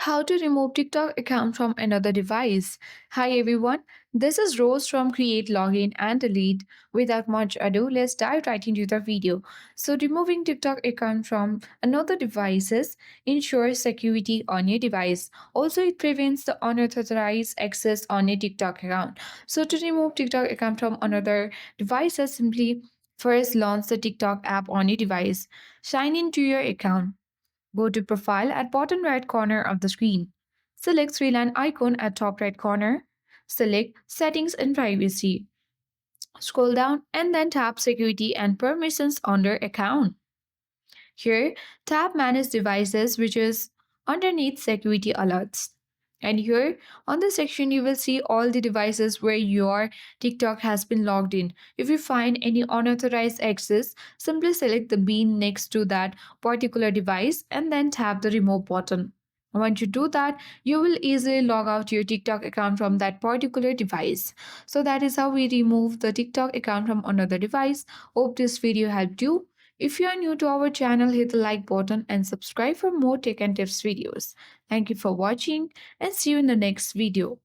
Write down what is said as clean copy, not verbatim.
How to remove TikTok account from another device. Hi everyone, this is Rose from Create Login and Delete. Without much ado, let's dive right into the video. So removing TikTok account from another devices ensures security on your device. Also, it prevents the unauthorized access on your TikTok account. So to remove TikTok account from another devices, simply first launch the TikTok app on your device. Sign into your account. Go to Profile at bottom right corner of the screen. Select three line icon at top right corner. Select Settings and Privacy. Scroll down and then tap Security and Permissions under Account. Here, tap Manage Devices, which is underneath Security Alerts. And here on the section, you will see all the devices where your TikTok has been logged in. If you find any unauthorized access, simply select the bean next to that particular device and then tap the remove button. Once you do that, you will easily log out your TikTok account from that particular device. So that is how we remove the TikTok account from another device. Hope this video helped you. If you are new to our channel, hit the like button and subscribe for more tech and tips videos. Thank you for watching and see you in the next video.